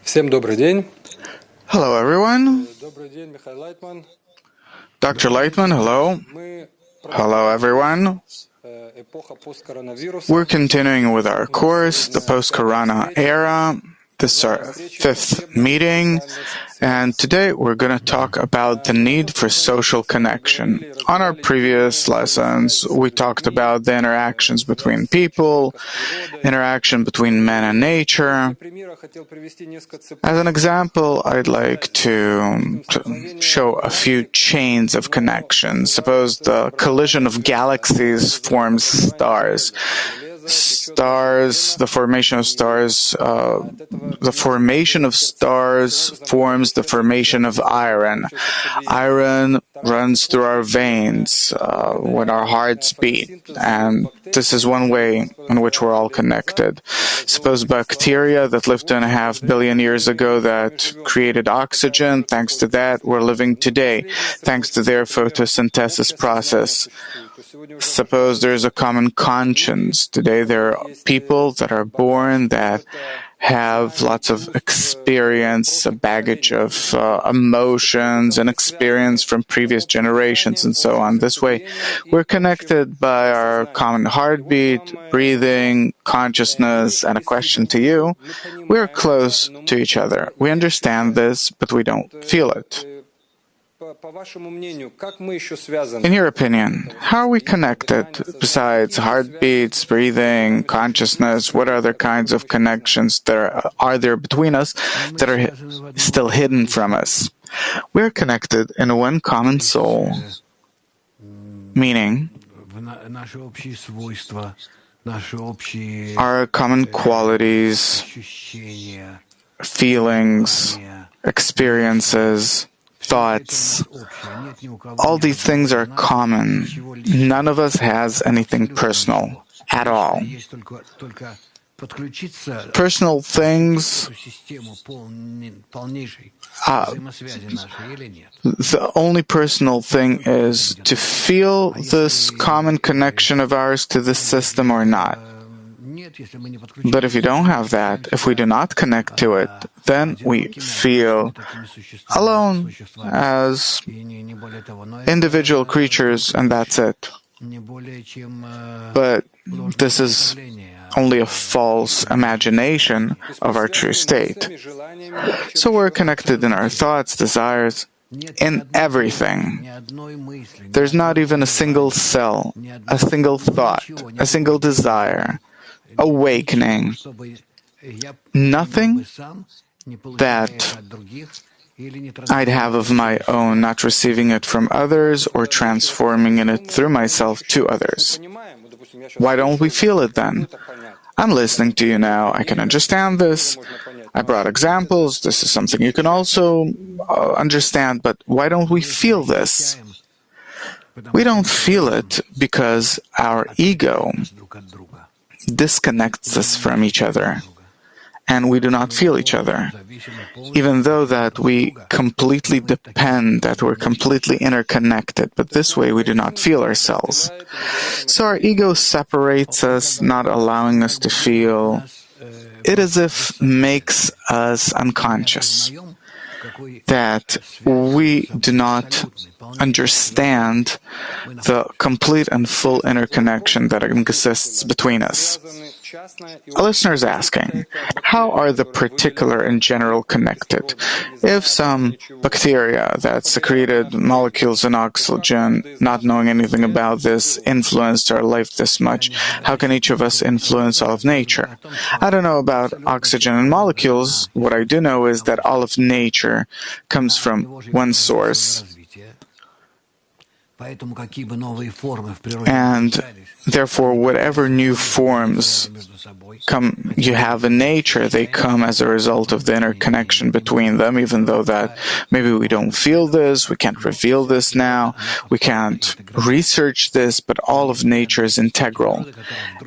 Всем добрый день. Hello, everyone. Добрый день, Михаил Лайтман. Dr. Lightman, hello. Мы Hello, everyone. эпоха посткоронавируса. We're continuing with our course, the post-corona era. This is our fifth meeting, and today we're going to talk about the need for social connection. On our previous lessons, we talked about the interactions between people, interaction between man and nature. As an example, I'd like to show a few chains of connections. Suppose the collision of galaxies forms stars. The formation of stars forms the formation of iron. Iron runs through our veins when our hearts beat, and this is one way in which we're all connected. Suppose bacteria that lived 2.5 billion years ago that created oxygen. Thanks to that, we're living today, thanks to their photosynthesis process. Suppose there's a common conscience. Today there are people that are born that have lots of experience, a baggage of emotions and experience from previous generations and so on. This way, we're connected by our common heartbeat, breathing, consciousness, and a question to you. We're close to each other. We understand this, but we don't feel it. In your opinion, how are we connected? Besides heartbeats, breathing, consciousness, what other kinds of connections are there between us that are still hidden from us? We're connected in one common soul, meaning our common qualities, feelings, experiences, thoughts. All these things are common. None of us has anything personal at all. Personal things, the only personal thing is to feel this common connection of ours to this system or not. But if you don't have that, if we do not connect to it, then we feel alone as individual creatures, and that's it. But this is only a false imagination of our true state. So we're connected in our thoughts, desires, in everything. There's not even a single cell, a single thought, a single desire, awakening, nothing that I'd have of my own, not receiving it from others or transforming it through myself to others. Why don't we feel it then? I'm listening to you now. I can understand this. I brought examples. This is something you can also understand, but why don't we feel this? We don't feel it because our ego disconnects us from each other, and we do not feel each other, even though that we completely depend, that we're completely interconnected, but this way we do not feel ourselves. So our ego separates us, not allowing us to feel. It as if makes us unconscious, that we do not understand the complete and full interconnection that exists between us. A listener is asking, how are the particular and general connected? If some bacteria that secreted molecules in oxygen, not knowing anything about this, influenced our life this much, how can each of us influence all of nature? I don't know about oxygen and molecules. What I do know is that all of nature comes from one source. And therefore, whatever new forms you have in nature, they come as a result of the interconnection between them, even though that maybe we don't feel this, we can't reveal this now, we can't research this, but all of nature is integral.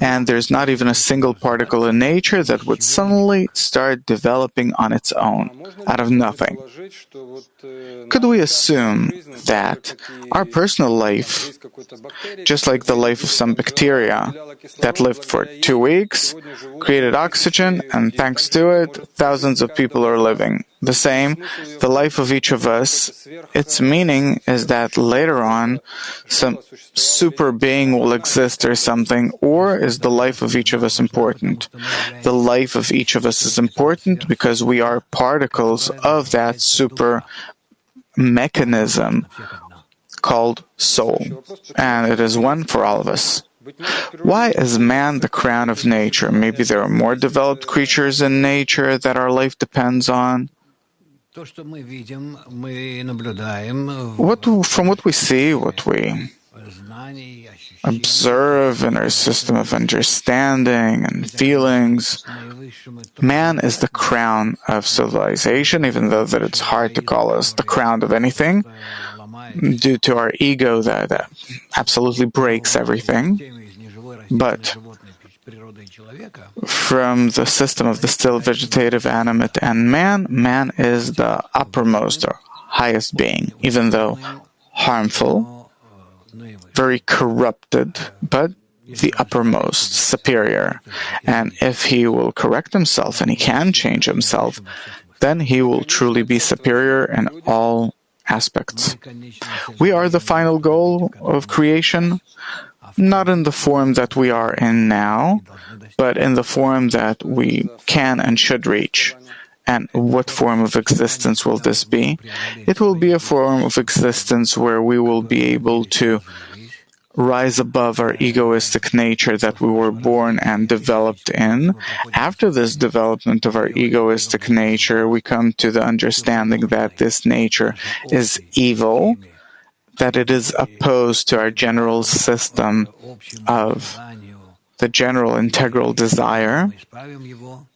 And there's not even a single particle in nature that would suddenly start developing on its own, out of nothing. Could we assume that our personal personal life, just like the life of some bacteria that lived for 2 weeks, created oxygen, and thanks to it, thousands of people are living. The same, the life of each of us, its meaning is that later on, some super being will exist or something, or is the life of each of us important? The life of each of us is important because we are particles of that super mechanism called soul, and it is one for all of us. Why is man the crown of nature? Maybe there are more developed creatures in nature that our life depends on. From what we see, what we observe in our system of understanding and feelings, man is the crown of civilization, even though that it's hard to call us the crown of anything, due to our ego that absolutely breaks everything. But from the system of the still vegetative animate and man is the uppermost or highest being, even though harmful, very corrupted, but the uppermost, superior. And if he will correct himself and he can change himself, then he will truly be superior in all aspects. We are the final goal of creation, not in the form that we are in now, but in the form that we can and should reach. And what form of existence will this be? It will be a form of existence where we will be able to rise above our egoistic nature that we were born and developed in. After this development of our egoistic nature, we come to the understanding that this nature is evil, that it is opposed to our general system of the general integral desire,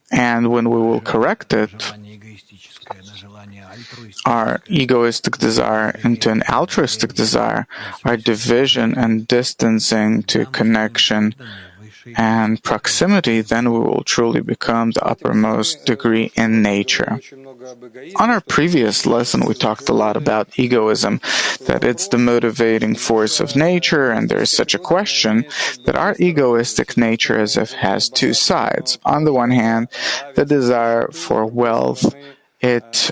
and when we will correct it, our egoistic desire into an altruistic desire, our division and distancing to connection and proximity, then we will truly become the uppermost degree in nature. On our previous lesson, we talked a lot about egoism, that it's the motivating force of nature, and there is such a question that our egoistic nature as if has two sides. On the one hand, the desire for wealth, it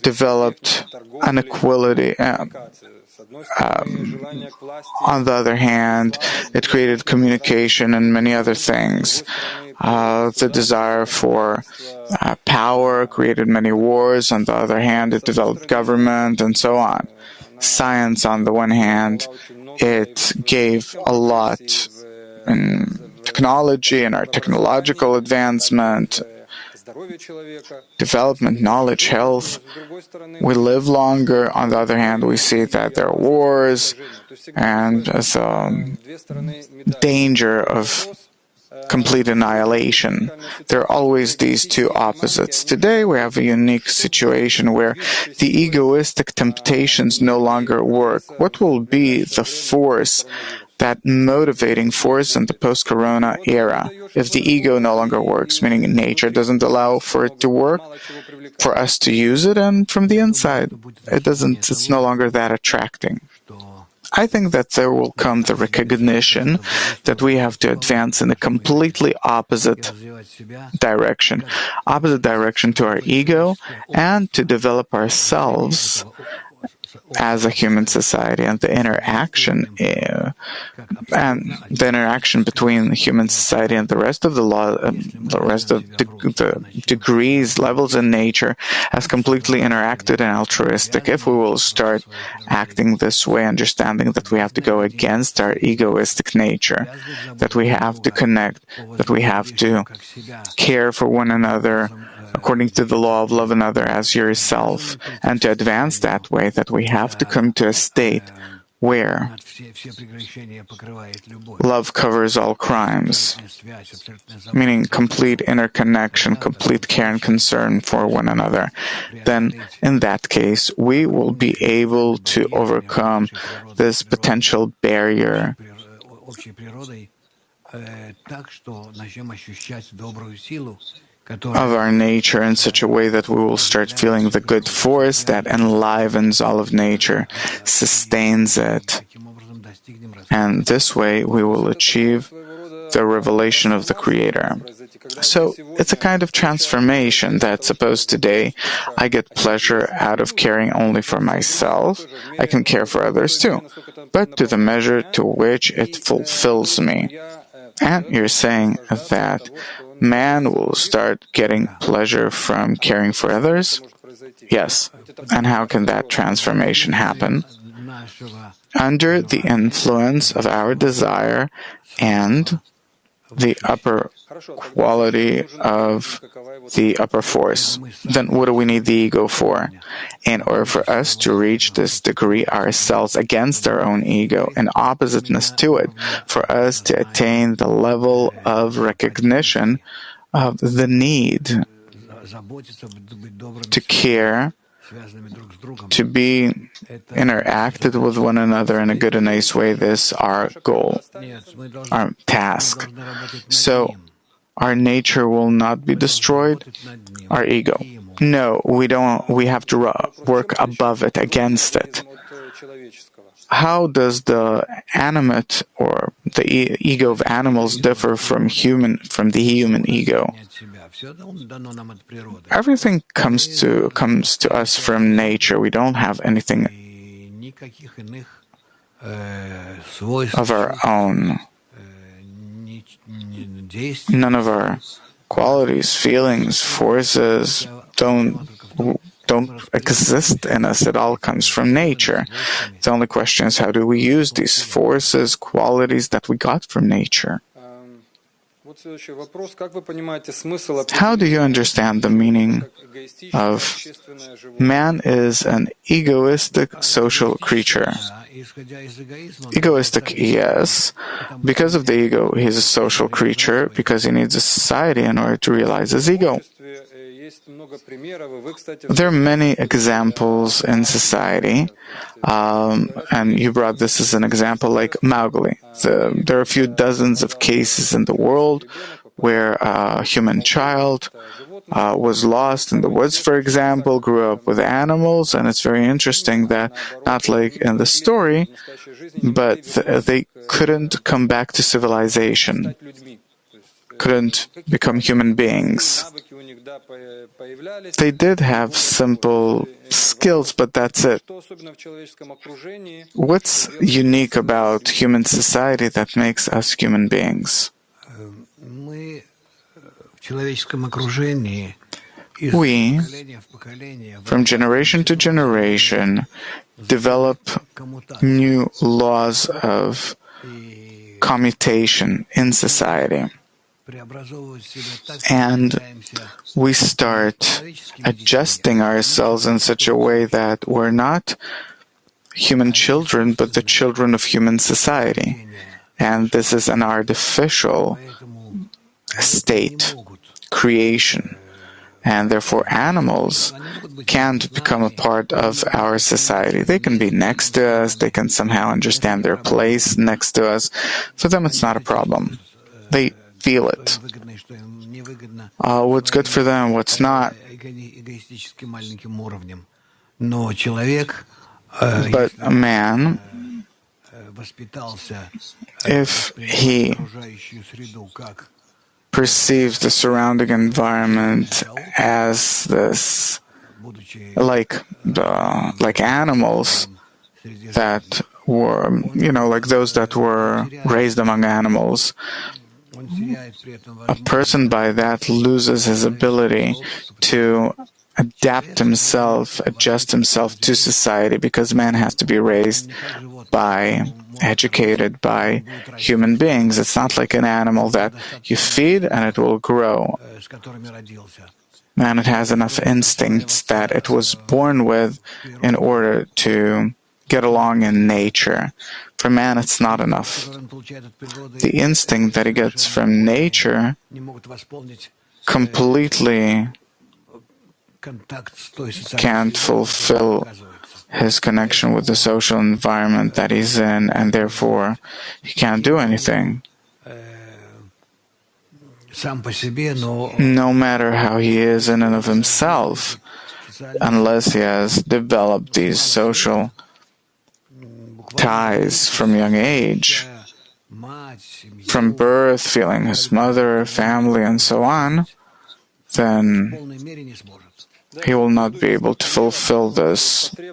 developed an equality. On the other hand, it created communication and many other things. The desire for power created many wars. On the other hand, it developed government and so on. Science, on the one hand, it gave a lot in technology and our technological advancement, development, knowledge, health. We live longer. On the other hand, we see that there are wars and the danger of complete annihilation. There are always these two opposites. Today we have a unique situation where the egoistic temptations no longer work. What will be the force, that motivating force in the post-corona era, if the ego no longer works, meaning nature doesn't allow for it to work, for us to use it, and from the inside, it's no longer that attracting. I think that there will come the recognition that we have to advance in a completely opposite direction to our ego, and to develop ourselves as a human society, and the interaction between the human society and the rest of the rest of the degrees, levels in nature, as completely interacted and altruistic. If we will start acting this way, understanding that we have to go against our egoistic nature, that we have to connect, that we have to care for one another according to the law of love another as yourself, and to advance that way, that we have to come to a state where love covers all crimes, meaning complete interconnection, complete care and concern for one another. Then, in that case, we will be able to overcome this potential barrier of our nature in such a way that we will start feeling the good force that enlivens all of nature, sustains it, and this way we will achieve the revelation of the Creator. So it's a kind of transformation that suppose today I get pleasure out of caring only for myself, I can care for others too, but to the measure to which it fulfills me. And you're saying that man will start getting pleasure from caring for others? Yes. And how can that transformation happen? Under the influence of our desire and the upper quality of the upper force. Then what do we need the ego for? In order for us to reach this degree ourselves against our own ego, in oppositeness to it, for us to attain the level of recognition of the need to care, to be interacted with one another in a good and nice way. This is our goal, our task. So our nature will not be destroyed, our ego. No, we don't. We have to work above it, against it. How does the animate or the ego of animals differ from the human ego? Everything comes to us from nature. We don't have anything of our own. None of our qualities, feelings, forces don't exist in us. It all comes from nature. The only question is, how do we use these forces, qualities that we got from nature? How do you understand the meaning of man is an egoistic social creature? Egoistic, yes. Because of the ego, he's a social creature because he needs a society in order to realize his ego. There are many examples in society, and you brought this as an example, like Mowgli. There are a few dozens of cases in the world where a human child was lost in the woods, for example, grew up with animals, and it's very interesting that, not like in the story, but they couldn't come back to civilization, couldn't become human beings. They did have simple skills, but that's it. What's unique about human society that makes us human beings? We, from generation to generation, develop new laws of commutation in society. And we start adjusting ourselves in such a way that we're not human children, but the children of human society. And this is an artificial state, creation. And therefore animals can't become a part of our society. They can be next to us, they can somehow understand their place next to us. For them it's not a problem. They feel it. What's good for them, what's not. But a man, if he perceives the surrounding environment as this, like animals that were, like those that were raised among animals, a person by that loses his ability to adapt himself, adjust himself to society, because man has to be raised educated by human beings. It's not like an animal that you feed and it will grow. Man, it has enough instincts that it was born with in order to get along in nature. For man, it's not enough. The instinct that he gets from nature completely can't fulfill his connection with the social environment that he's in, and therefore he can't do anything. no matter how he is in and of himself, unless he has developed these social ties from young age, from birth, feeling his mother, family, and so on, then he will not be able to fulfill this. The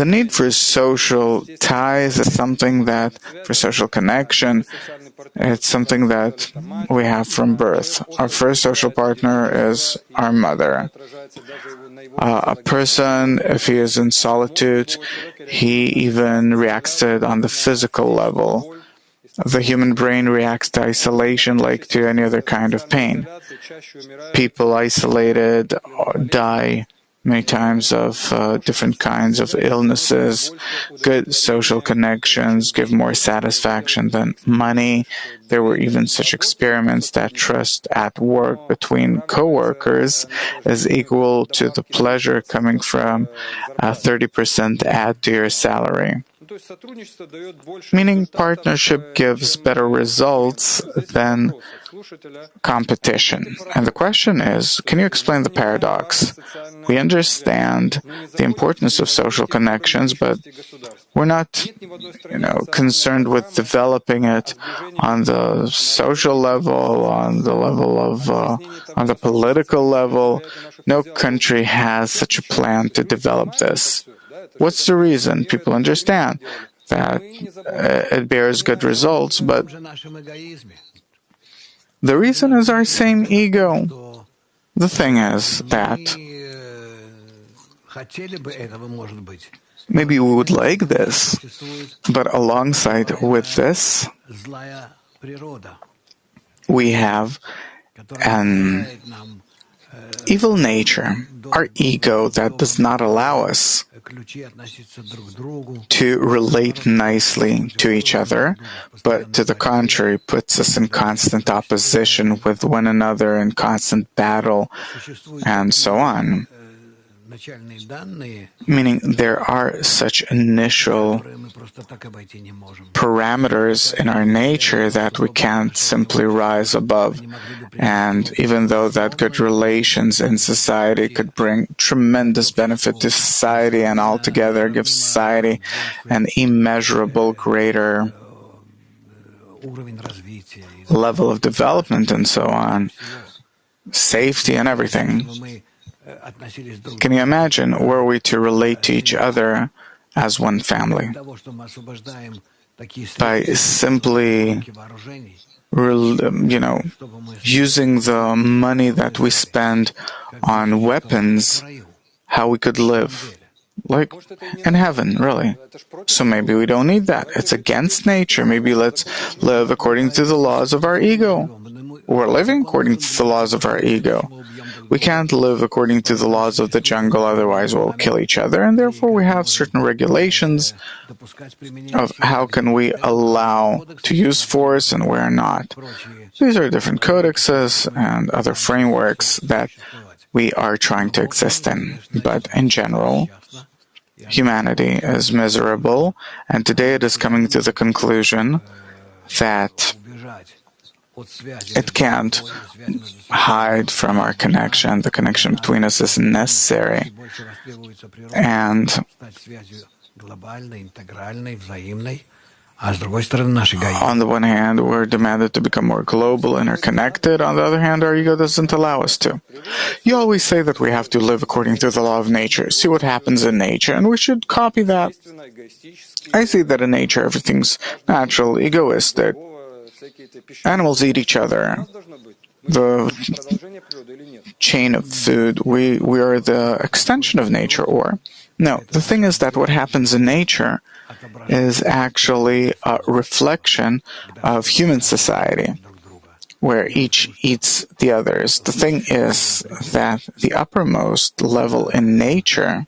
need for social ties is something that, for social connection, it's something that we have from birth. Our first social partner is our mother. A person, if he is in solitude, he even reacts to it on the physical level. The human brain reacts to isolation like to any other kind of pain. People isolated die many times of different kinds of illnesses. Good social connections give more satisfaction than money. There were even such experiments that trust at work between co-workers is equal to the pleasure coming from a 30% add to your salary. Meaning partnership gives better results than competition. And the question is, can you explain the paradox? We understand the importance of social connections, but we're not, concerned with developing it on the social level, on the political level. No country has such a plan to develop this. What's the reason? People understand that it bears good results, but the reason is our same ego. The thing is that maybe we would like this, but alongside with this, we have an evil nature, our ego, that does not allow us to relate nicely to each other, but to the contrary, puts us in constant opposition with one another, in constant battle, and so on. Meaning there are such initial parameters in our nature that we can't simply rise above. And even though that good relations in society could bring tremendous benefit to society and altogether give society an immeasurable greater level of development and so on, safety and everything. Can you imagine, were we to relate to each other as one family? By simply, using the money that we spend on weapons, how we could live. Like in heaven, really. So maybe we don't need that. It's against nature. Maybe let's live according to the laws of our ego. We're living according to the laws of our ego. We can't live according to the laws of the jungle, otherwise we'll kill each other, and therefore we have certain regulations of how can we allow to use force and where not. These are different codexes and other frameworks that we are trying to exist in. But in general, humanity is miserable, and today it is coming to the conclusion that it can't hide from our connection. The connection between us is necessary. And on the one hand, we're demanded to become more global, interconnected. On the other hand, our ego doesn't allow us to. You always say that we have to live according to the law of nature, see what happens in nature, and we should copy that. I see that in nature everything's natural, egoistic. Animals eat each other. The chain of food, we are the extension of nature, or no. The thing is that what happens in nature is actually a reflection of human society, where each eats the others. The thing is that the uppermost level in nature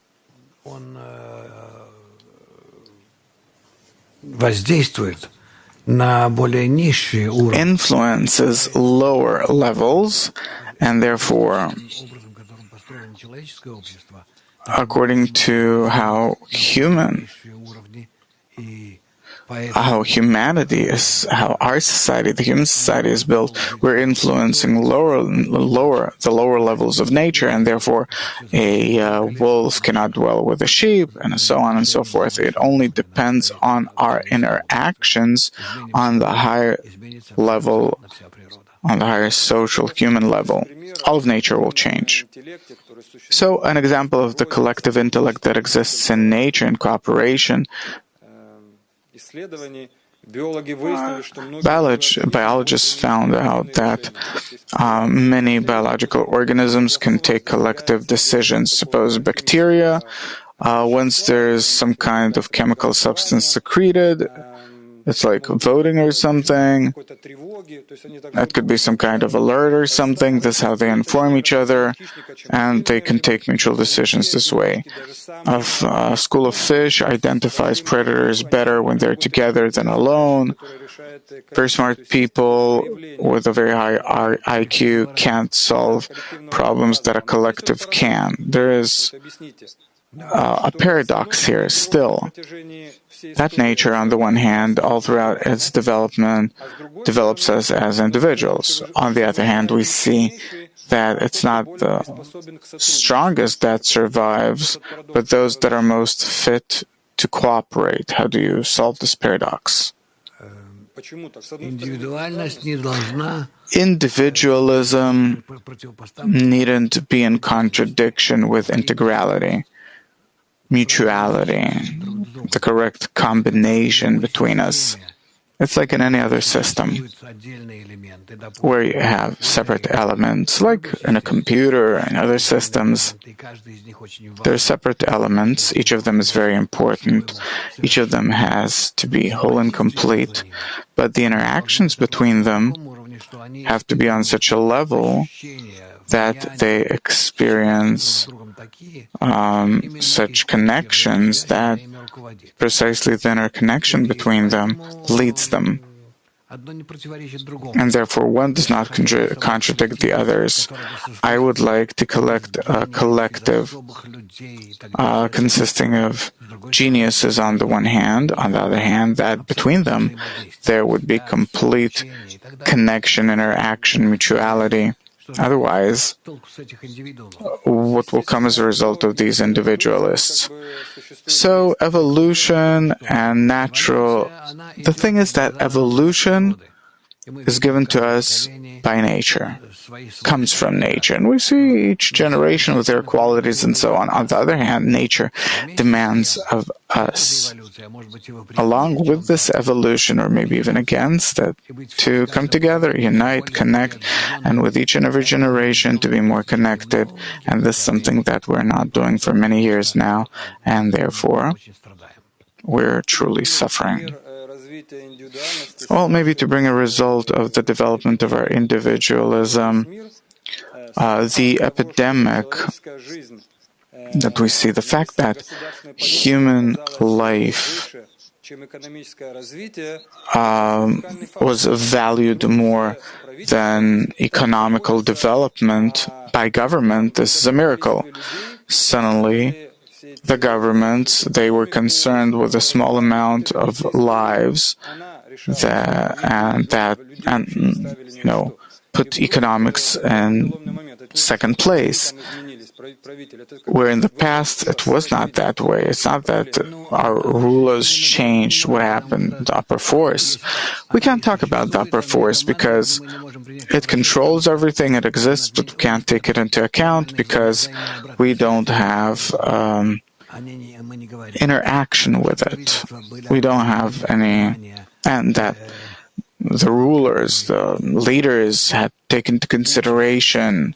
influences lower levels, and therefore, according to how human how humanity is, how our society, the human society is built, we're influencing the lower levels of nature, and therefore a wolf cannot dwell with a sheep, and so on and so forth. It only depends on our interactions on the higher level, on the higher social human level. All of nature will change. So, an example of the collective intellect that exists in nature in cooperation. Biologists found out that many biological organisms can take collective decisions. Suppose bacteria, once there's some kind of chemical substance secreted, it's like voting or something. That could be some kind of alert or something. That's how they inform each other, and they can take mutual decisions this way. A school of fish identifies predators better when they're together than alone. Very smart people with a very high IQ can't solve problems that a collective can. There is a paradox here still. That nature, on the one hand, all throughout its development, develops us as individuals. On the other hand, we see that it's not the strongest that survives, but those that are most fit to cooperate. How do you solve this paradox? Individualism needn't be in contradiction with integrality, mutuality, the correct combination between us. It's like in any other system where you have separate elements, like in a computer and other systems. There are separate elements. Each of them is very important. Each of them has to be whole and complete. But the interactions between them have to be on such a level that they experience such connections that precisely the interconnection between them leads them. And therefore, one does not contradict the others. I would like to collect a collective consisting of geniuses on the one hand, on the other hand, that between them there would be complete connection, interaction, mutuality. Otherwise, what will come as a result of these individualists? So, evolution and natural. The thing is that evolution is given to us by nature, comes from nature, and we see each generation with their qualities and so on. On the other hand, nature demands of us, along with this evolution, or maybe even against it, to come together, unite, connect, and with each and every generation to be more connected. And this is something that we're not doing for many years now, and therefore we're truly suffering. Well, maybe to bring a result of the development of our individualism, the epidemic that we see, the fact that human life was valued more than economical development by government, this is a miracle. Suddenly, the governments, they were concerned with a small amount of lives and put economics in second place. Where in the past it was not that way. It's not that our rulers changed what happened, the upper force. We can't talk about the upper force because it controls everything, it exists, but we can't take it into account because we don't have interaction with it. We don't have any, and that the rulers, the leaders had taken into consideration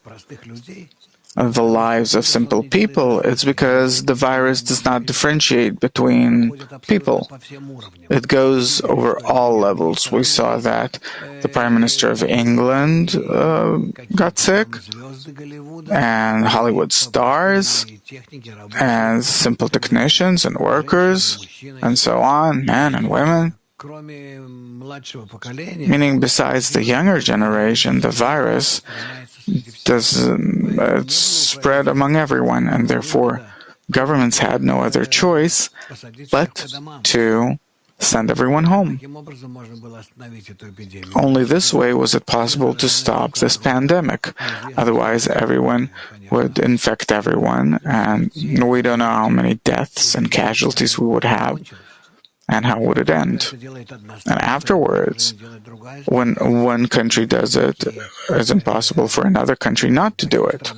the lives of simple people. It's because the virus does not differentiate between people. It goes over all levels. We saw that the Prime Minister of England got sick, and Hollywood stars, and simple technicians and workers, and so on, men and women. Meaning, besides the younger generation, the virus it's spread among everyone, and therefore governments had no other choice but to send everyone home. Only this way was it possible to stop this pandemic. Otherwise, everyone would infect everyone, and we don't know how many deaths and casualties we would have, and how would it end. And afterwards, when one country does it, it's impossible for another country not to do it.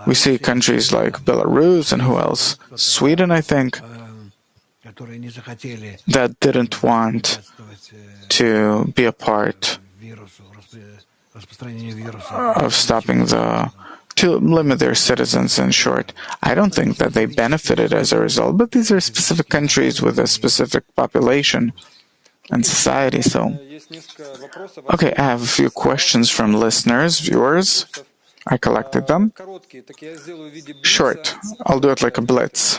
We see countries like Belarus and who else? Sweden, I think, that didn't want to be a part of stopping to limit their citizens, in short. I don't think that they benefited as a result, but these are specific countries with a specific population and society. So, okay, I have a few questions from listeners, viewers. I collected them. Short. I'll do it like a blitz.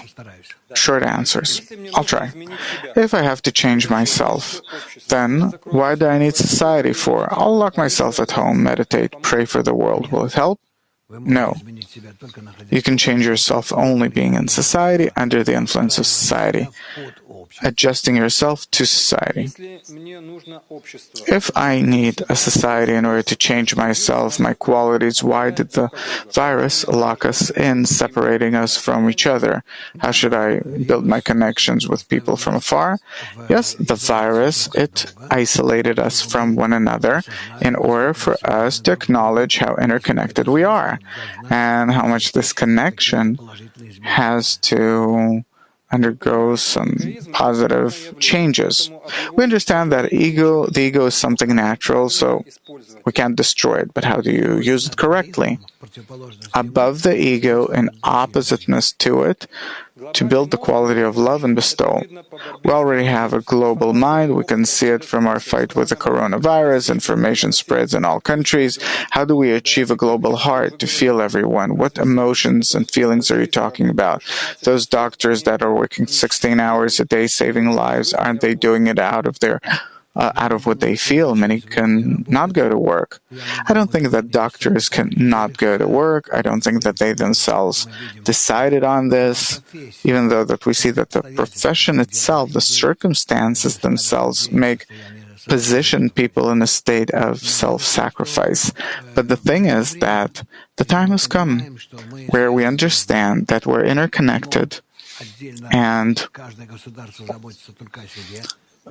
Short answers. I'll try. If I have to change myself, then why do I need society for? I'll lock myself at home, meditate, pray for the world. Will it help? No. You can change yourself only being in society, under the influence of society, adjusting yourself to society. If I need a society in order to change myself, my qualities, why did the virus lock us in, separating us from each other? How should I build my connections with people from afar? Yes, the virus, it isolated us from one another in order for us to acknowledge how interconnected we are and how much this connection has to undergo some positive changes. We understand that the ego is something natural, so we can't destroy it, but how do you use it correctly? Above the ego, in oppositeness to it, to build the quality of love and bestow. We already have a global mind. We can see it from our fight with the coronavirus. Information spreads in all countries. How do we achieve a global heart to feel everyone? What emotions and feelings are you talking about? Those doctors that are working 16 hours a day saving lives, aren't they doing it out of what they feel? Many can not go to work. I don't think that doctors can not go to work. I don't think that they themselves decided on this, even though that we see that the profession itself, the circumstances themselves position people in a state of self-sacrifice. But the thing is that the time has come where we understand that we're interconnected, and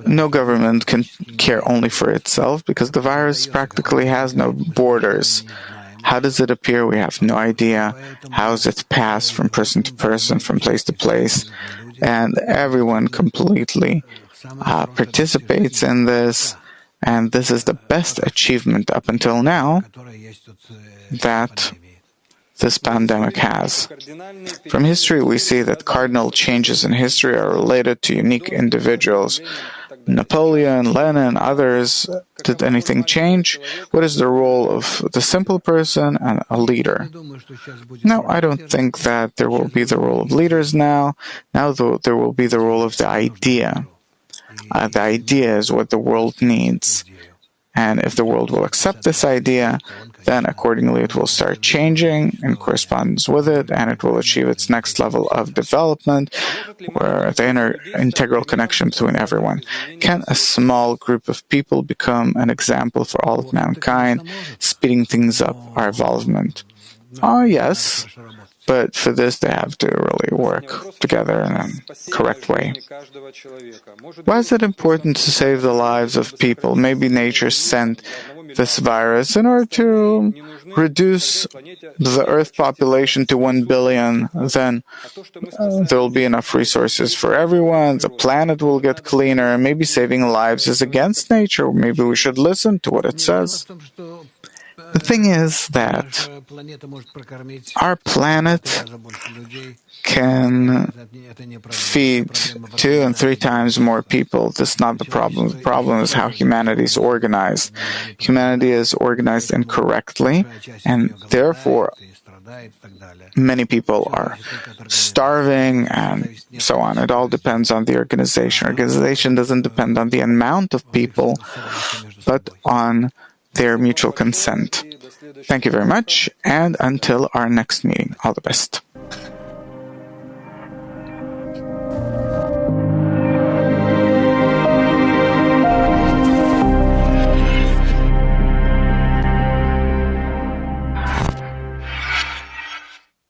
no government can care only for itself, because the virus practically has no borders. How does it appear? We have no idea. How does it pass from person to person, from place to place? And everyone completely participates in this. And this is the best achievement up until now that this pandemic has. From history, we see that cardinal changes in history are related to unique individuals. Napoleon, Lenin, others. Did anything change? What is the role of the simple person and a leader? No, I don't think that there will be the role of leaders now. Now there will be the role of the idea. The idea is what the world needs. And if the world will accept this idea, then accordingly it will start changing in correspondence with it, and it will achieve its next level of development, where the integral connection between everyone. Can a small group of people become an example for all of mankind, speeding things up our involvement? Yes. But for this, they have to really work together in a correct way. Why is it important to save the lives of people? Maybe nature sent this virus in order to reduce the Earth population to 1 billion. Then there will be enough resources for everyone. The planet will get cleaner. Maybe saving lives is against nature. Maybe we should listen to what it says. The thing is that our planet can feed 2 and 3 times more people. This is not the problem. The problem is how humanity is organized. Humanity is organized incorrectly, and therefore many people are starving and so on. It all depends on the organization. Organization doesn't depend on the amount of people, but on their mutual consent. Thank you very much, and until our next meeting, all the best.